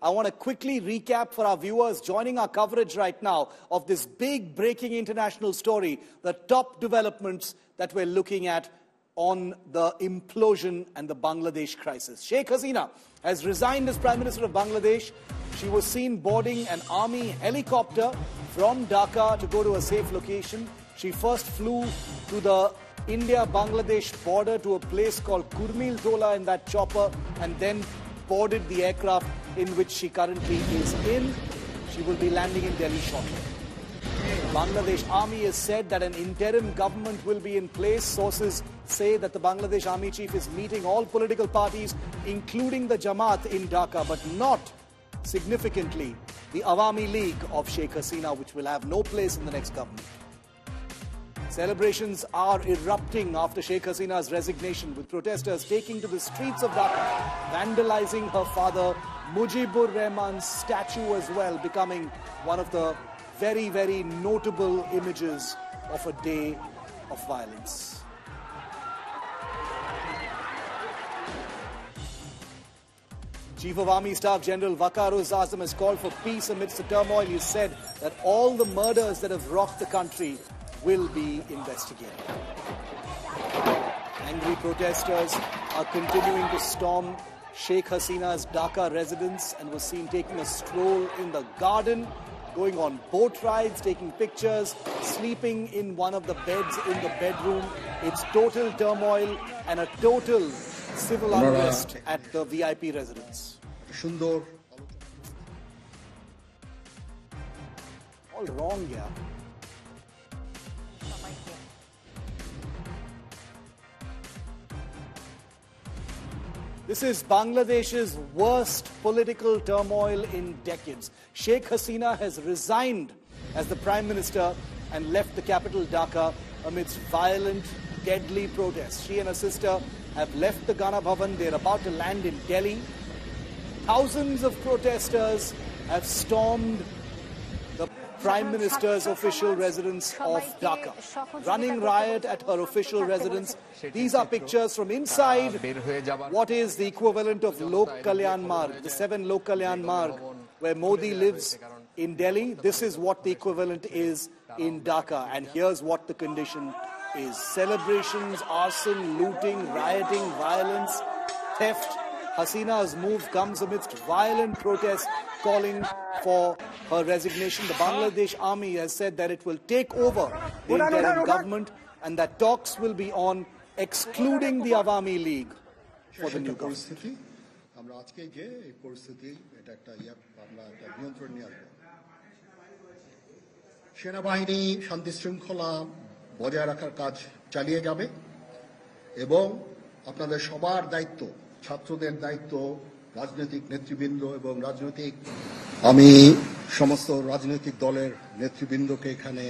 I want to quickly recap for our viewers joining our coverage right now of this big breaking international story, the top developments that we're looking at on the implosion and the Bangladesh crisis. Sheikh Hasina has resigned as Prime Minister of Bangladesh. She was seen boarding an army helicopter from Dhaka to go to a safe location. She first flew to the India-Bangladesh border to a place called Kurmil Tola in that chopper and then boarded the aircraft in which she currently is in. She will be landing in Delhi shortly. The Bangladesh army has said that an interim government will be in place. Sources say that the Bangladesh army chief is meeting all political parties, including the Jamaat in Dhaka, but not significantly the Awami League of Sheikh Hasina, which will have no place in the next government. Celebrations are erupting after Sheikh Hasina's resignation, with protesters taking to the streets of Dhaka, vandalizing her father Mujibur Rahman's statue as well, becoming one of the very, very notable images of a day of violence. Chief of Army Staff General Waqar-uz Azam has called for peace amidst the turmoil. He said that all the murders that have rocked the country will be investigated. Angry protesters are continuing to storm Sheikh Hasina's Dhaka residence and was seen taking a stroll in the garden, going on boat rides, taking pictures, sleeping in one of the beds in the bedroom. It's total turmoil and a total civil unrest at the VIP residence. All wrong, yeah. This is Bangladesh's worst political turmoil in decades. Sheikh Hasina has resigned as the Prime Minister and left the capital Dhaka amidst violent, deadly protests. She and her sister have left the Gana Bhavan. They're about to land in Delhi. Thousands of protesters have stormed the Prime Minister's official residence of Dhaka, running riot at her official residence. These are pictures from inside what is the equivalent of Lok Kalyan Marg, the 7 Lok Kalyan Marg, where Modi lives in Delhi. This is what the equivalent is in Dhaka, and here's what the condition is. Celebrations, arson, looting, rioting, violence, theft. Hasina's move comes amidst violent protests calling for her resignation. The Bangladesh army has said that it will take over the interim government and that talks will be on excluding the Awami League for the new government. সেনাবাহিনী শান্তি শৃঙ্খলা বজায় রাখার কাজ চালিয়ে যাবে এবং আপনাদের সবার দায়িত্ব, ছাত্রদের দায়িত্ব, রাজনৈতিক নেতৃবৃন্দ এবং আমি সমস্ত রাজনৈতিক দলের নেতৃবৃন্দকে এখানে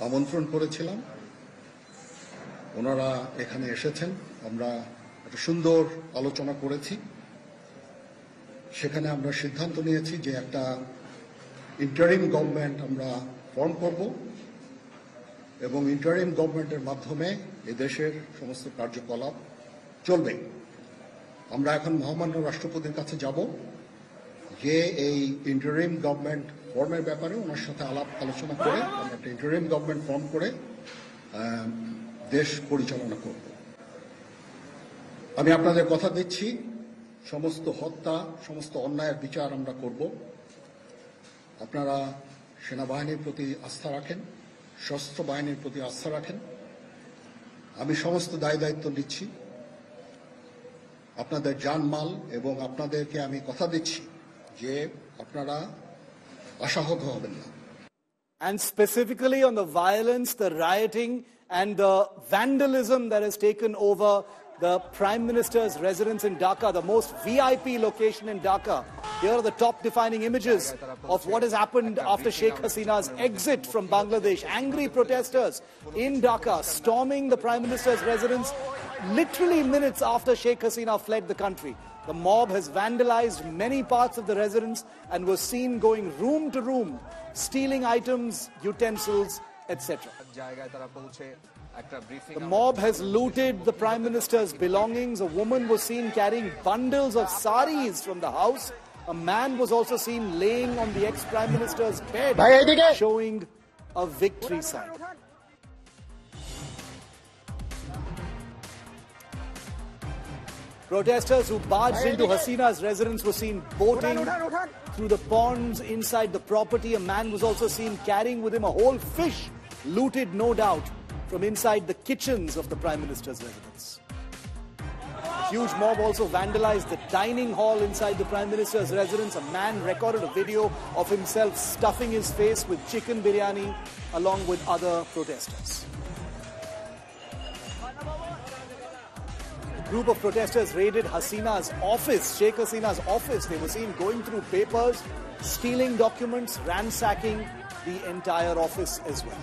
আমন্ত্রণ করেছিলাম। ওনারা এখানে এসেছেন। আমরা একটা সুন্দর আলোচনা করেছি। সেখানে আমরা সিদ্ধান্ত নিয়েছি যে একটা ইন্টারিম গভর্নমেন্ট আমরা ফর্ম করব এবং ইন্টারিম গভর্নমেন্টের মাধ্যমে এদেশের সমস্ত কার্যকলাপ চলবে। আমরা এখন মহামান্য রাষ্ট্রপতির কাছে যাব যে এই ইন্টারিম গভর্নমেন্ট ফর্মের ব্যাপারে ওনার সাথে আলাপ আলোচনা করে আমরা একটা ইন্টারিম গভর্নমেন্ট ফর্ম করে দেশ পরিচালনা করব। আমি আপনাদের কথা দিচ্ছি, সমস্ত হত্যা, সমস্ত অন্যায়ের বিচার আমরা করব। আপনারা সেনাবাহিনীর প্রতি আস্থা রাখেন, সশস্ত্র বাহিনীর প্রতি আস্থা রাখেন। আমি সমস্ত দায় দায়িত্ব নিচ্ছি। আপনাদের জানমাল এবং আপনাদেরকে আমি কথা দিচ্ছি যে আপনারা আশাহত হবেন না। And specifically on the violence, the rioting and the vandalism that has taken over the Prime Minister's residence in Dhaka, the most VIP location in Dhaka. Here are the top defining images of what has happened after Sheikh Hasina's exit from Bangladesh. Angry protesters in Dhaka storming the Prime Minister's residence literally minutes after Sheikh Hasina fled the country. The mob has vandalized many parts of the residence and was seen going room to room, stealing items, utensils, etc. The mob has looted the Prime Minister's belongings. A woman was seen carrying bundles of saris from the house. A man was also seen laying on the ex-Prime Minister's bed, showing a victory sign. Protesters who barged into Hasina's residence were seen boating through the ponds inside the property. A man was also seen carrying with him a whole fish, looted no doubt from inside the kitchens of the Prime Minister's residence. A huge mob also vandalized the dining hall inside the Prime Minister's residence. A man recorded a video of himself stuffing his face with chicken biryani along with other protesters. A group of protesters raided Hasina's office, Sheikh Hasina's office. They were seen going through papers, stealing documents, ransacking the entire office as well.